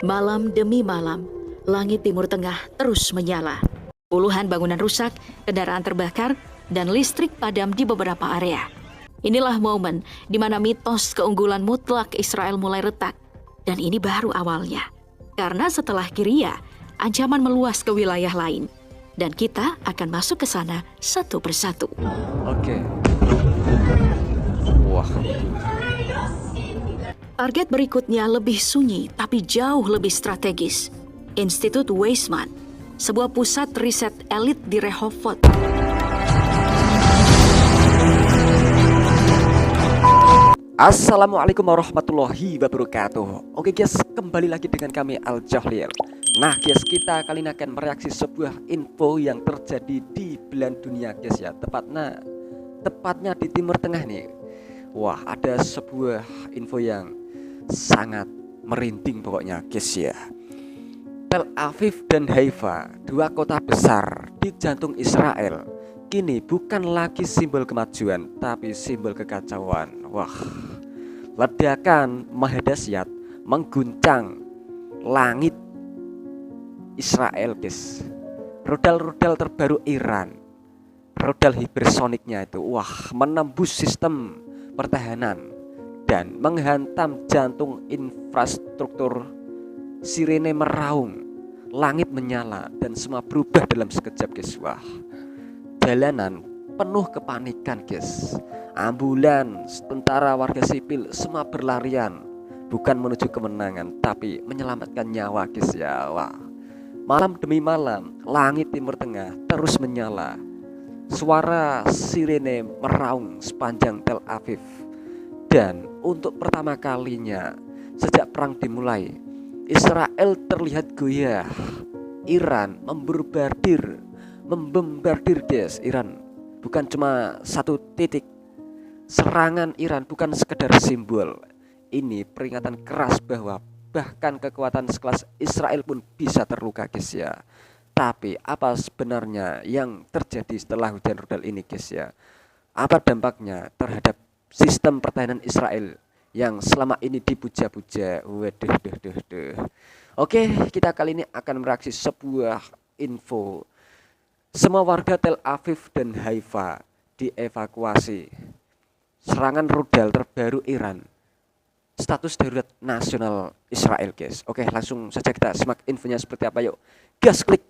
Malam demi malam, langit Timur Tengah terus menyala. Puluhan bangunan rusak, kendaraan terbakar, dan listrik padam di beberapa area. Inilah momen di mana mitos keunggulan mutlak Israel mulai retak. Dan ini baru awalnya. Karena setelah Kiria, ancaman meluas ke wilayah lain. Dan kita akan masuk ke sana satu persatu. Oke. Wah. Target berikutnya lebih sunyi tapi jauh lebih strategis. Institut Weizmann, sebuah pusat riset elit di Rehovot. Assalamualaikum warahmatullahi wabarakatuh. Oke guys, kembali lagi dengan kami Al Jahlil. Nah guys, kita kali ini akan mereaksi sebuah info yang terjadi di belahan dunia guys ya. Tepatnya di Timur Tengah nih. Wah, ada sebuah info yang sangat merinding pokoknya guys ya. Tel Aviv dan Haifa, dua kota besar di jantung Israel, kini bukan lagi simbol kemajuan tapi simbol kekacauan. Wah, ledakan maha dahsyat mengguncang langit Israel guys. Rudal-rudal terbaru Iran, rudal hipersoniknya itu, wah, menembus sistem pertahanan dan menghantam jantung infrastruktur. Sirene meraung, langit menyala, dan semua berubah dalam sekejap guys. Wah, jalanan penuh kepanikan guys. Ambulans, tentara, warga sipil semua berlarian, bukan menuju kemenangan tapi menyelamatkan nyawa guys ya. Wah, malam demi malam langit Timur Tengah terus menyala. Suara sirene meraung sepanjang Tel Aviv. Dan untuk pertama kalinya sejak perang dimulai, Israel terlihat goyah. Iran membombardir guys. Iran bukan cuma satu titik. Serangan Iran bukan sekedar simbol. Ini peringatan keras bahwa bahkan kekuatan sekelas Israel pun bisa terluka guys ya. Tapi apa sebenarnya yang terjadi setelah hujan rudal ini guys ya? Apa dampaknya terhadap sistem pertahanan Israel yang selama ini dipuja-puja? Waduh. Oke, kita kali ini akan mereaksi sebuah info. Semua warga Tel Aviv dan Haifa dievakuasi. Serangan rudal terbaru Iran. Status darurat nasional Israel guys. Oke, langsung saja kita simak infonya seperti apa, yuk. Gas klik.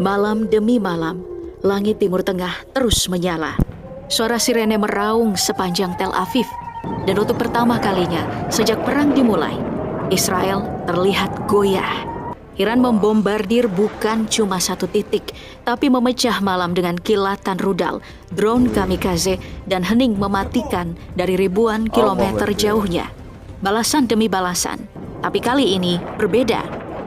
Malam demi malam, langit Timur Tengah terus menyala. Suara sirene meraung sepanjang Tel Aviv. Dan untuk pertama kalinya sejak perang dimulai, Israel terlihat goyah. Iran membombardir bukan cuma satu titik, tapi memecah malam dengan kilatan rudal, drone kamikaze, dan hening mematikan dari ribuan kilometer jauhnya. Balasan demi balasan, tapi kali ini berbeda.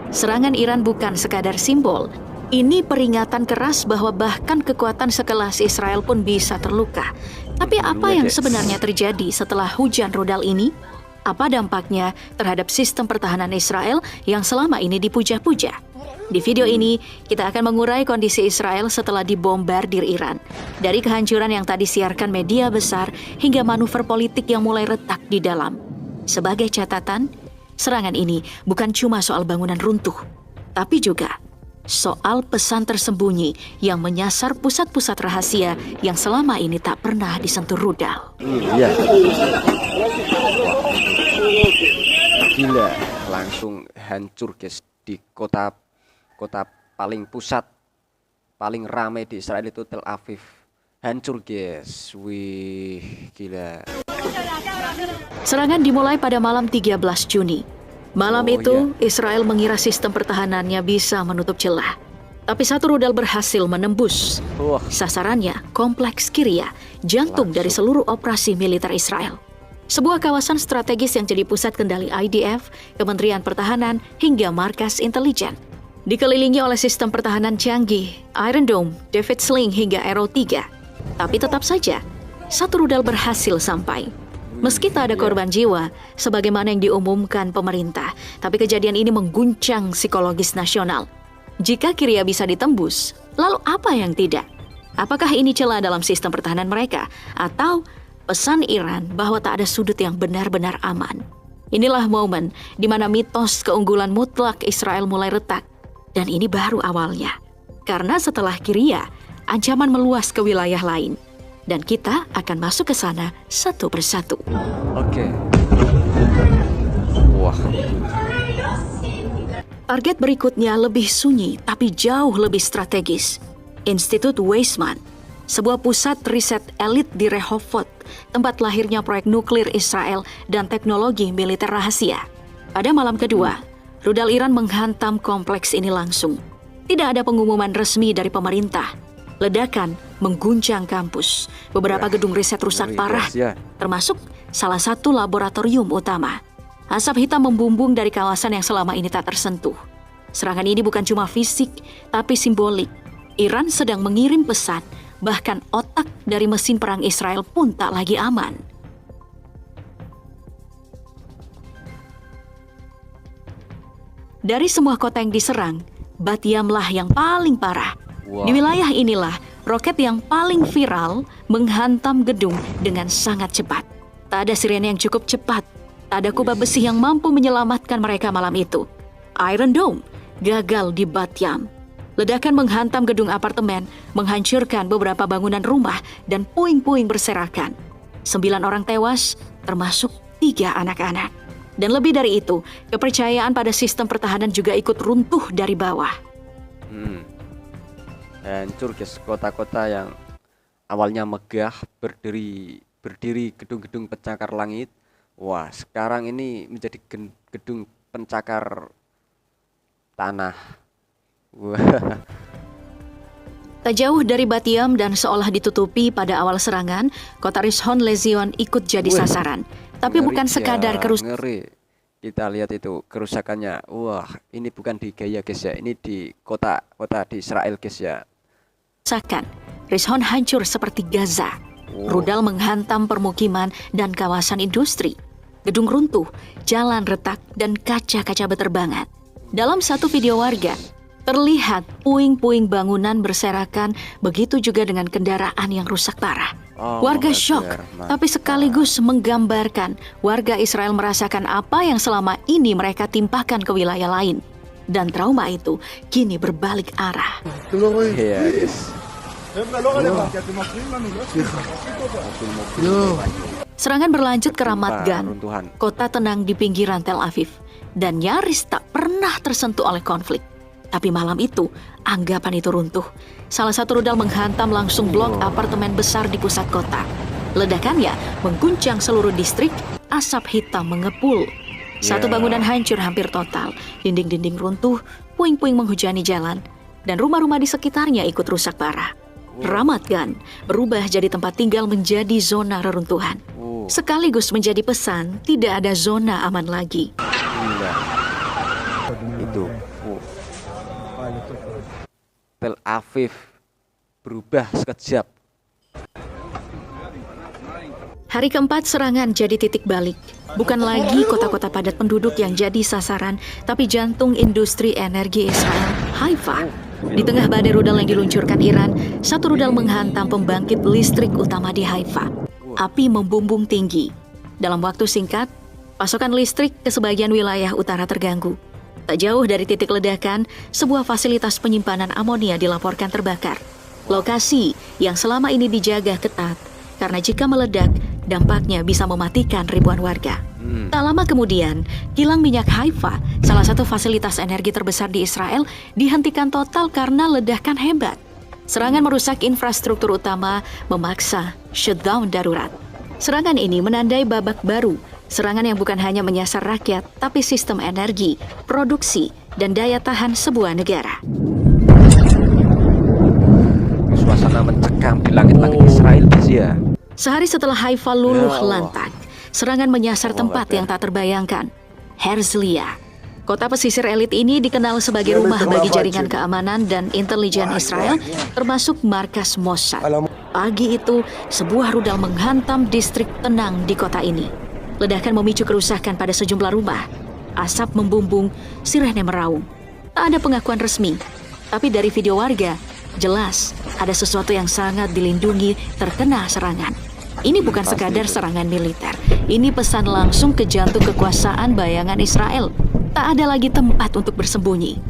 Serangan Iran bukan sekadar simbol. Ini peringatan keras bahwa bahkan kekuatan sekelas Israel pun bisa terluka. Tapi apa yang sebenarnya terjadi setelah hujan rudal ini? Apa dampaknya terhadap sistem pertahanan Israel yang selama ini dipuja-puja? Di video ini, kita akan mengurai kondisi Israel setelah dibombardir Iran. Dari kehancuran yang tadi siarkan media besar hingga manuver politik yang mulai retak di dalam. Sebagai catatan, serangan ini bukan cuma soal bangunan runtuh, tapi juga soal pesan tersembunyi yang menyasar pusat-pusat rahasia yang selama ini tak pernah disentuh rudal. Iya. Gila, langsung hancur guys di kota paling pusat, paling ramai di Israel itu Tel Aviv. Hancur guys. Wih, gila. Serangan dimulai pada malam 13 Juni. Malam itu, Israel mengira sistem pertahanannya bisa menutup celah. Tapi satu rudal berhasil menembus. Sasarannya kompleks Kiria, jantung dari seluruh operasi militer Israel. Sebuah kawasan strategis yang jadi pusat kendali IDF, Kementerian Pertahanan, hingga markas intelijen. Dikelilingi oleh sistem pertahanan canggih, Iron Dome, David Sling, hingga Arrow 3. Tapi tetap saja, satu rudal berhasil sampai. Meski tak ada korban jiwa, sebagaimana yang diumumkan pemerintah, tapi kejadian ini mengguncang psikologis nasional. Jika Kiria bisa ditembus, lalu apa yang tidak? Apakah ini celah dalam sistem pertahanan mereka atau pesan Iran bahwa tak ada sudut yang benar-benar aman? Inilah momen di mana mitos keunggulan mutlak Israel mulai retak. Dan ini baru awalnya. Karena setelah Kiria, ancaman meluas ke wilayah lain. Dan kita akan masuk ke sana satu persatu. Oke. Wah. Target berikutnya lebih sunyi tapi jauh lebih strategis. Institut Weizmann, sebuah pusat riset elit di Rehovot, tempat lahirnya proyek nuklir Israel dan teknologi militer rahasia. Pada malam kedua, rudal Iran menghantam kompleks ini langsung. Tidak ada pengumuman resmi dari pemerintah. Ledakan mengguncang kampus. Beberapa gedung riset rusak parah, termasuk salah satu laboratorium utama. Asap hitam membumbung dari kawasan yang selama ini tak tersentuh. Serangan ini bukan cuma fisik, tapi simbolik. Iran sedang mengirim pesan, bahkan otak dari mesin perang Israel pun tak lagi aman. Dari semua kota yang diserang, Bat-Yamlah yang paling parah. Di wilayah inilah, roket yang paling viral menghantam gedung dengan sangat cepat. Tak ada sirene yang cukup cepat. Tak ada kubah besi yang mampu menyelamatkan mereka malam itu. Iron Dome gagal di Bat-Yam. Ledakan menghantam gedung apartemen, menghancurkan beberapa bangunan rumah dan puing-puing berserakan. 9 orang tewas, termasuk 3 anak-anak. Dan lebih dari itu, kepercayaan pada sistem pertahanan juga ikut runtuh dari bawah. Hancur guys, kota-kota yang awalnya megah, berdiri gedung-gedung pencakar langit. Wah, sekarang ini menjadi gedung pencakar tanah. Wah. Tak jauh dari Bat-Yam dan seolah ditutupi pada awal serangan, kota Rishon LeZion ikut jadi sasaran. Tapi bukan sekadar kerusakan. Ngeri. Kita lihat itu kerusakannya. Wah, ini bukan di Gaza guys ya, ini di kota di Israel guys ya. Rishon hancur seperti Gaza. Rudal menghantam permukiman dan kawasan industri. Gedung runtuh, jalan retak, dan kaca-kaca berterbangan. Dalam satu video warga, terlihat puing-puing bangunan berserakan, begitu juga dengan kendaraan yang rusak parah. Warga syok, tapi sekaligus menggambarkan warga Israel merasakan apa yang selama ini mereka timpahkan ke wilayah lain. Dan trauma itu kini berbalik arah. Serangan berlanjut ke Ramat Gan, kota tenang di pinggiran Tel Aviv, dan nyaris tak pernah tersentuh oleh konflik. Tapi malam itu, anggapan itu runtuh. Salah satu rudal menghantam langsung blok apartemen besar di pusat kota. Ledakannya mengguncang seluruh distrik, asap hitam mengepul. Satu bangunan hancur hampir total, dinding-dinding runtuh, puing-puing menghujani jalan, dan rumah-rumah di sekitarnya ikut rusak parah. Ramat Gan berubah jadi tempat tinggal menjadi zona reruntuhan. Sekaligus menjadi pesan, tidak ada zona aman lagi. Itu Tel Aviv berubah sekejap. Hari keempat serangan jadi titik balik. Bukan lagi kota-kota padat penduduk yang jadi sasaran, tapi jantung industri energi Israel, Haifa. Di tengah badai rudal yang diluncurkan Iran, satu rudal menghantam pembangkit listrik utama di Haifa. Api membumbung tinggi. Dalam waktu singkat, pasokan listrik ke sebagian wilayah utara terganggu. Tak jauh dari titik ledakan, sebuah fasilitas penyimpanan amonia dilaporkan terbakar. Lokasi yang selama ini dijaga ketat, karena jika meledak, dampaknya bisa mematikan ribuan warga. Tak lama kemudian, kilang minyak Haifa, salah satu fasilitas energi terbesar di Israel, dihentikan total karena ledakan hebat. Serangan merusak infrastruktur utama, memaksa shutdown darurat. Serangan ini menandai babak baru. Serangan yang bukan hanya menyasar rakyat, tapi sistem energi, produksi, dan daya tahan sebuah negara. Suasana mencekam di langit-langit Israel, ya. Sehari setelah Haifa luluh lantak, serangan menyasar tempat yang tak terbayangkan, Herzliya. Kota pesisir elit ini dikenal sebagai rumah bagi jaringan keamanan dan intelijen Israel, termasuk markas Mossad. Pagi itu, sebuah rudal menghantam distrik tenang di kota ini. Ledakan memicu kerusakan pada sejumlah rumah. Asap membumbung, sirene meraung. Tak ada pengakuan resmi. Tapi dari video warga, Jelas, ada sesuatu yang sangat dilindungi terkena serangan. Ini bukan Pasti sekadar itu. serangan militer. Ini pesan langsung ke jantung kekuasaan bayangan Israel. Tak ada lagi tempat untuk bersembunyi.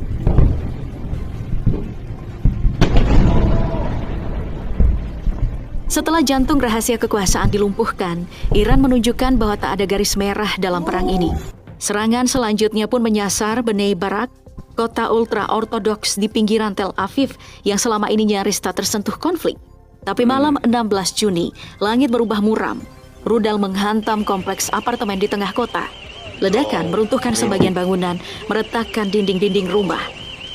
Setelah jantung rahasia kekuasaan dilumpuhkan, Iran menunjukkan bahwa tak ada garis merah dalam perang ini. Serangan selanjutnya pun menyasar Bnei Barak, kota ultra-ortodoks di pinggiran Tel Aviv yang selama ini nyaris tak tersentuh konflik. Tapi malam 16 Juni, langit berubah muram. Rudal menghantam kompleks apartemen di tengah kota. Ledakan meruntuhkan sebagian bangunan, meretakkan dinding-dinding rumah,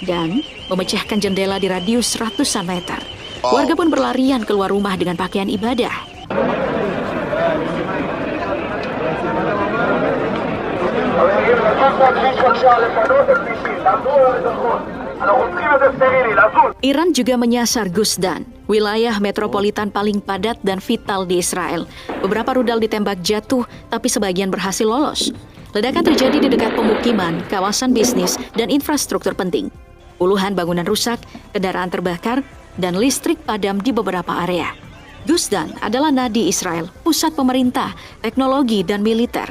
dan memecahkan jendela di radius ratusan meter. Warga pun berlarian keluar rumah dengan pakaian ibadah. Iran juga menyasar Gusdan, wilayah metropolitan paling padat dan vital di Israel. Beberapa rudal ditembak jatuh, tapi sebagian berhasil lolos. Ledakan terjadi di dekat pemukiman, kawasan bisnis, dan infrastruktur penting. Puluhan bangunan rusak, kendaraan terbakar, dan listrik padam di beberapa area. Gusdan adalah nadi Israel, pusat pemerintah, teknologi, dan militer.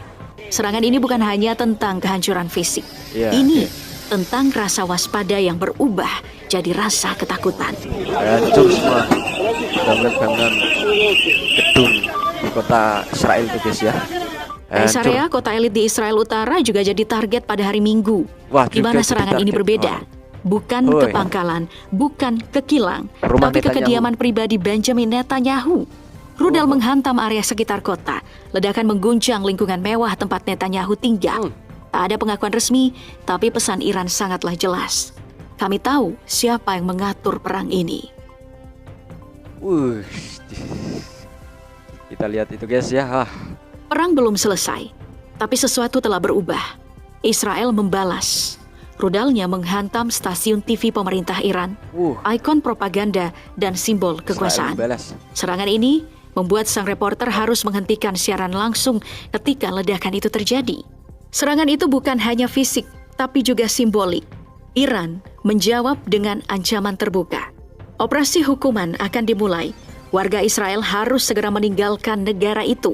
Serangan ini bukan hanya tentang kehancuran fisik. Ini tentang rasa waspada yang berubah jadi rasa ketakutan. Hancur semua bangunan-bangunan gedung di kota Israel itu guys ya. Kaisaria, kota elit di Israel Utara juga jadi target pada hari Minggu. Wah, Di mana serangan ini berbeda. Bukan ke Pangkalan, bukan ke kilang, tapi ke kediaman pribadi Benjamin Netanyahu. Rudal menghantam area sekitar kota. Ledakan mengguncang lingkungan mewah tempat Netanyahu tinggal. Tak ada pengakuan resmi, tapi pesan Iran sangatlah jelas. Kami tahu siapa yang mengatur perang ini. Kita lihat itu guys ya. Perang belum selesai, tapi sesuatu telah berubah. Israel membalas. Rudalnya menghantam stasiun TV pemerintah Iran, ikon propaganda dan simbol kekuasaan. Serangan ini membuat sang reporter harus menghentikan siaran langsung ketika ledakan itu terjadi. Serangan itu bukan hanya fisik, tapi juga simbolik. Iran menjawab dengan ancaman terbuka. Operasi hukuman akan dimulai. Warga Israel harus segera meninggalkan negara itu.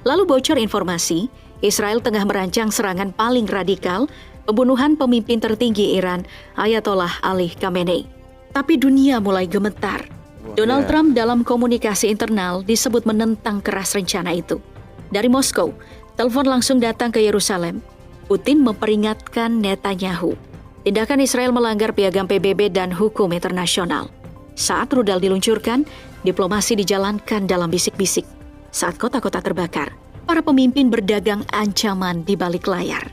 Lalu bocor informasi, Israel tengah merancang serangan paling radikal, pembunuhan pemimpin tertinggi Iran, Ayatollah Ali Khamenei. Tapi dunia mulai gemetar. Donald Trump dalam komunikasi internal disebut menentang keras rencana itu. Dari Moskow, telepon langsung datang ke Yerusalem. Putin memperingatkan Netanyahu. Tindakan Israel melanggar piagam PBB dan hukum internasional. Saat rudal diluncurkan, diplomasi dijalankan dalam bisik-bisik. Saat kota-kota terbakar, para pemimpin berdagang ancaman di balik layar.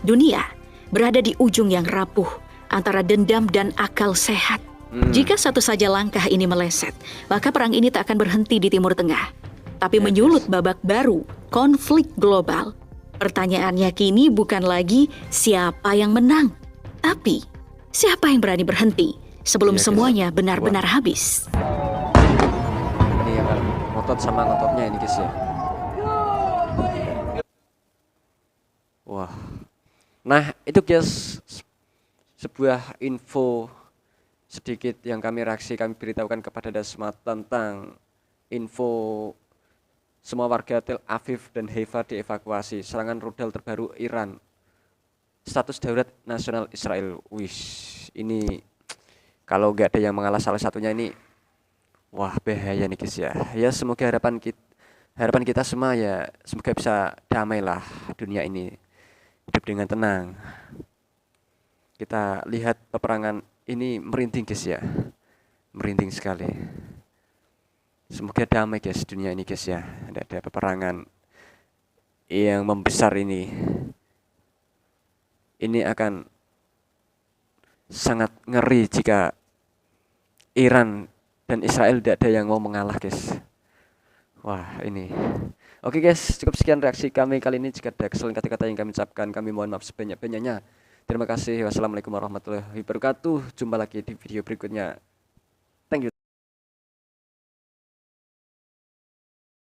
Dunia berada di ujung yang rapuh antara dendam dan akal sehat. Jika satu saja langkah ini meleset, maka perang ini tak akan berhenti di Timur Tengah, tapi menyulut babak baru, konflik global. Pertanyaannya kini bukan lagi siapa yang menang, tapi siapa yang berani berhenti sebelum semuanya benar-benar habis. Ini akan ngotot sama ngototnya ini guys ya. Wah. Nah itu guys, sebuah info sedikit yang kami beritahukan kepada Anda semua tentang info semua warga Tel Aviv dan Haifa dievakuasi. Serangan rudal terbaru Iran. Status darurat nasional Israel. Ini kalau nggak ada yang mengalah salah satunya ini, wah bahaya nih guys ya. Ya semoga harapan kita semua ya, semoga bisa damailah dunia ini, hidup dengan tenang. Kita lihat peperangan ini merinding guys ya, merinding sekali. Semoga damai guys dunia ini guys ya. Tidak ada peperangan yang membesar ini. Ini akan sangat ngeri jika Iran dan Israel tidak ada yang mau mengalah guys. Wah ini. Oke guys, cukup sekian reaksi kami kali ini. Jika ada kesalahan kata-kata yang kami ucapkan, kami mohon maaf sebanyak-banyaknya. Terima kasih. Wassalamualaikum warahmatullahi wabarakatuh. Jumpa lagi di video berikutnya.